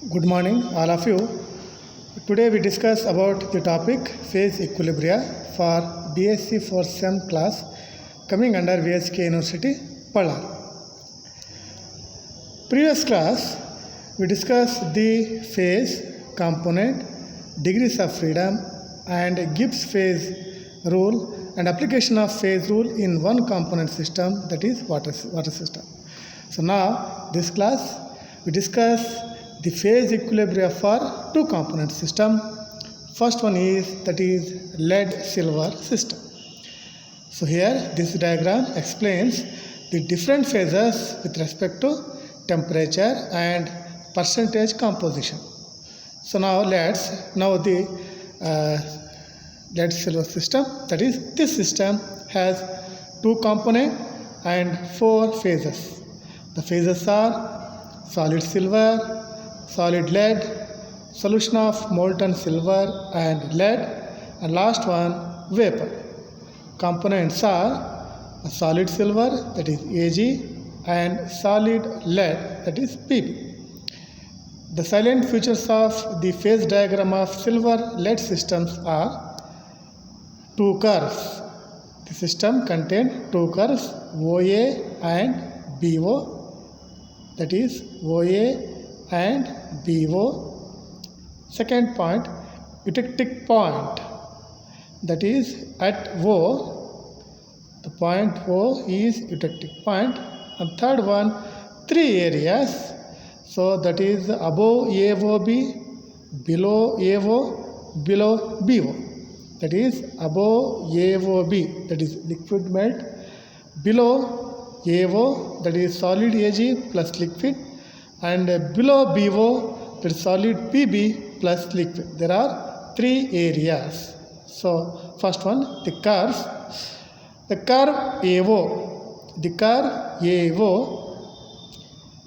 Good morning, all of you. Today we discuss about the topic phase equilibria for BSc 4th SEM class coming under VSK University, Pallar. Previous class we discussed the phase, component, degrees of freedom and Gibbs phase rule and application of phase rule in one component system, that is water system. So now this class we discuss the phase equilibria for two component system. First one is lead silver system. So here this diagram explains the different phases with respect to temperature and percentage composition. So now the lead silver system, that is this system has two components and four phases. The phases are solid silver, solid lead, solution of molten silver and lead, and last one vapor. Components are solid silver, that is Ag, and solid lead, that is Pb. The salient features of the phase diagram of silver lead systems are two curves. The system contains two curves, OA and BO, that is OA and BO. Second point, eutectic point, that is at O, the point O is eutectic point. And third one, three areas, so that is above AOB, below AO, below BO, that is above AOB, that is liquid melt, below AO, that is solid Ag plus liquid, and below BO, that is solid Pb plus liquid. There are three areas. So first one, the curve AO,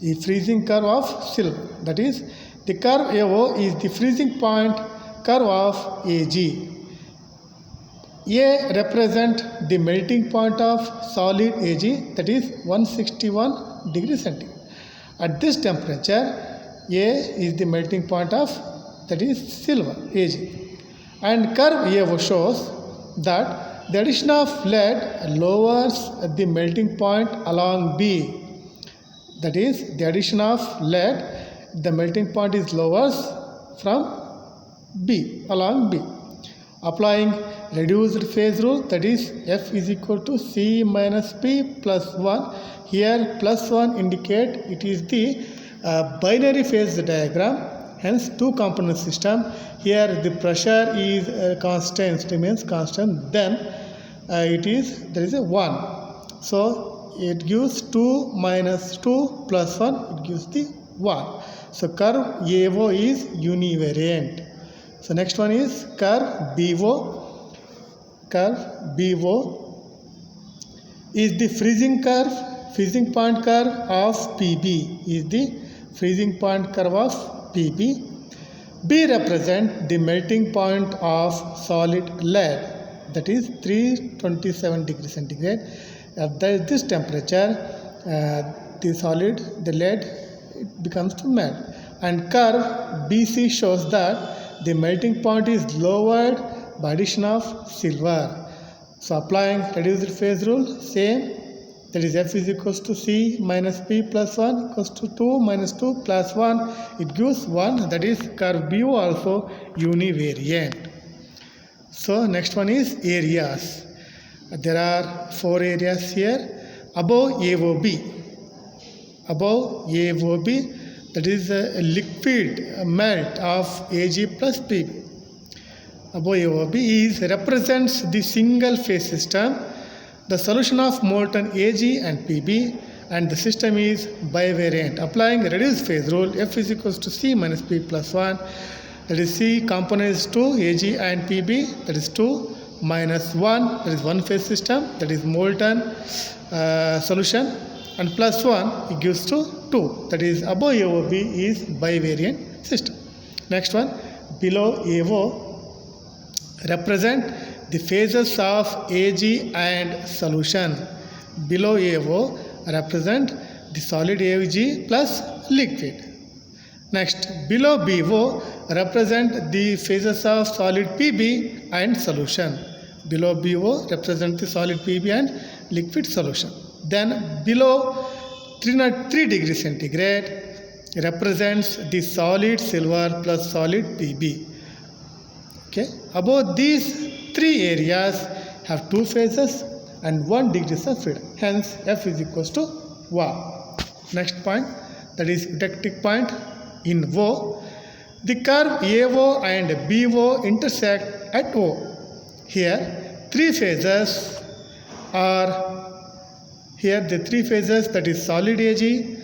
is freezing curve of silver, that is the curve AO is the freezing point curve of Ag. A represent the melting point of solid Ag, that is 161 degrees centigrade. At this temperature, A is the melting point of, that is silver, Ag. And curve AO shows that the addition of lead lowers the melting point along B. That is, the addition of lead, the melting point is lowers from B, along B. Applying reduced phase rule, that is F is equal to C minus P plus 1. Here plus 1 indicate it is the binary phase diagram, hence two component system. Here the pressure is constant, remains constant, then there is a 1. So it gives 2 minus 2 plus 1, it gives the 1. So curve AO is univariant. So next one is curve BO. Curve BO is the freezing point curve of Pb, is the freezing point curve of Pb. B represent the melting point of solid lead, that is 327 degrees centigrade. At this temperature, the lead it becomes to melt. And curve BC shows that the melting point is lowered by addition of silver. So applying reduced phase rule, same, that is F is equals to C minus P plus 1 equals to 2 minus 2 plus 1, it gives 1, that is curve BO also univariant. So next one is areas. There are four areas here. Above AOB, that is a liquid melt of Ag plus Pb. Above AOB represents the single phase system, the solution of molten Ag and Pb, and the system is bivariant. Applying reduced phase rule, F is equals to C minus P plus 1, that is C component is 2, Ag and Pb, that is 2, minus 1, that is one phase system, that is molten solution, and plus 1 it gives to 2, that is above AOB is bivariant system. Next one, below AO represent the phases of Ag and solution. Below AO represent the solid Ag plus liquid. Next, below BO represent the phases of solid PB and solution. Below BO represent the solid PB and liquid solution. Then below 303 degrees centigrade represents the solid silver plus solid PB. Okay. Above these three areas have two phases and 1 degrees of freedom. Hence, F is equals to 1. Next point, that is eutectic point in O. The curve AO and BO intersect at O. Here, three phases that is solid AG,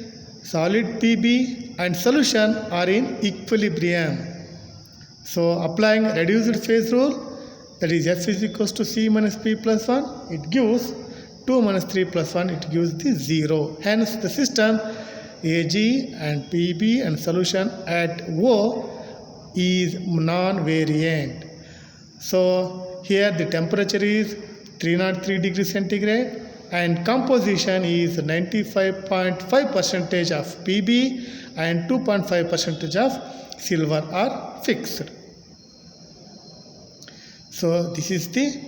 solid PB and solution are in equilibrium. So applying reduced phase rule, that is F is equals to C minus P plus 1, it gives 2 minus 3 plus 1, it gives the 0. Hence the system AG and PB and solution at O is non-variant. So here the temperature is 303 degrees centigrade and composition is 95.5% of PB and 2.5% of silver are fixed. So this is the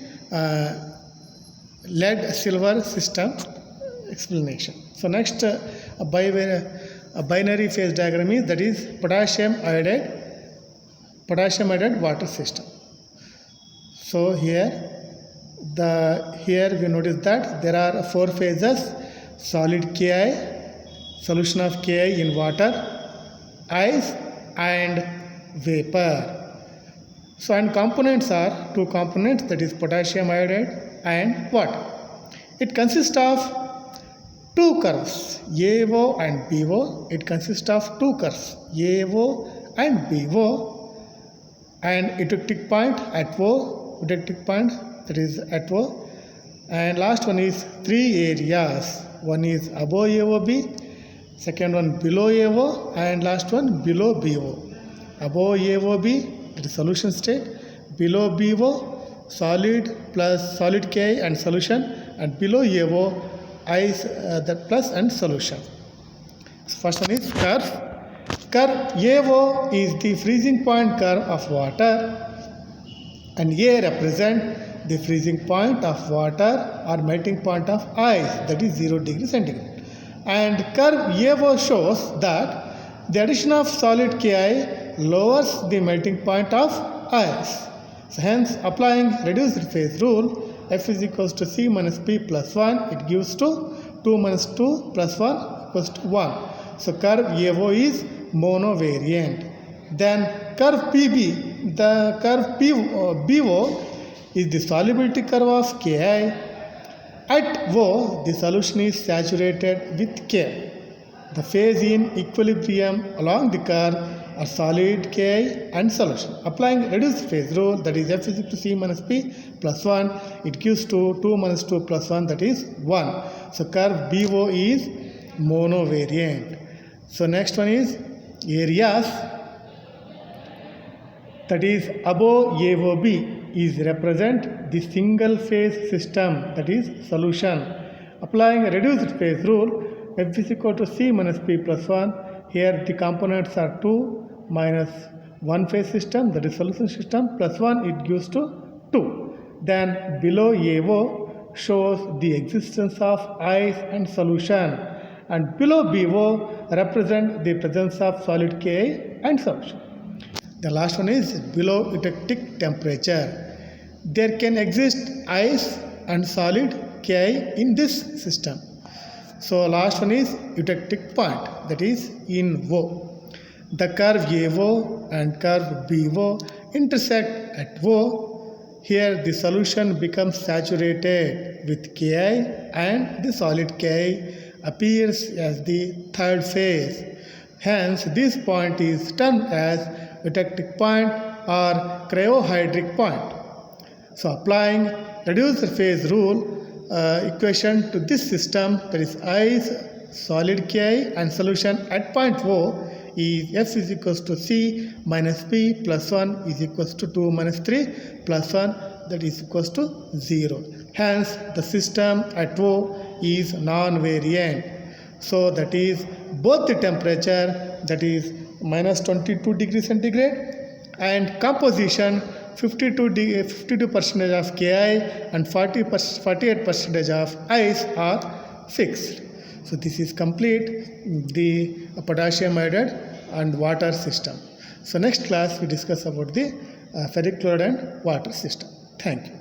lead silver system explanation. So next a binary phase diagram is, that is potassium iodide water system. So here we notice that there are 4 phases: solid Ki, solution of Ki in water, ice and vapor. So and components are 2 components, that is potassium iodide and water. It consists of 2 curves, AO and BO. It consists of 2 curves, AO and BO, and eutectic point at O, eutectic point that is at O, and last one is 3 areas. One is above AOB, second one below AO, and last one below BO. Above AOB, that is solution state, below BO solid plus solid Ki and solution, and below AO ice that plus and solution. So first one is curve. Curve AO is the freezing point curve of water, and A represent the freezing point of water or melting point of ice, that is 0 degrees centigrade. And curve AO shows that the addition of solid Ki lowers the melting point of ice. So hence applying reduced phase rule, F is equals to C minus P plus 1, it gives to 2 minus 2 plus 1 equals to 1. So curve AO is monovariant. Then curve PB, the curve BO is the solubility curve of Ki. At O, the solution is saturated with K. The phase in equilibrium along the curve are solid Ki and solution. Applying reduced phase rule, that is F is equal to C minus P plus 1, it gives to 2 minus 2 plus 1, that is 1. So curve BO is monovariant. So next one is areas, that is above AOB is represent the single phase system, that is solution. Applying a reduced phase rule, F is equal to C minus P plus 1. Here the components are 2 minus 1 phase system, that is solution system, plus 1, it gives to 2. Then below AO shows the existence of ice and solution, and below BO represent the presence of solid Ki and solution. The last one is below eutectic temperature. There can exist ice and solid Ki in this system. So last one is eutectic point, that is in O. The curve AO and curve BO intersect at O. Here the solution becomes saturated with Ki and the solid Ki appears as the third phase. Hence this point is termed as eutectic point or cryohydric point. So applying reduced phase rule equation to this system, that is ice, solid Ki and solution at point O, is F is equals to C minus P plus 1 is equals to 2 minus 3 plus 1, that is equals to 0. Hence the system at O is non-variant. So that is both the temperature, that is minus 22 degrees centigrade, and composition 52% of Ki and 48% of ice are fixed. So this is complete the potassium iodide and water system. So next class we discuss about the ferric chloride and water system. Thank you.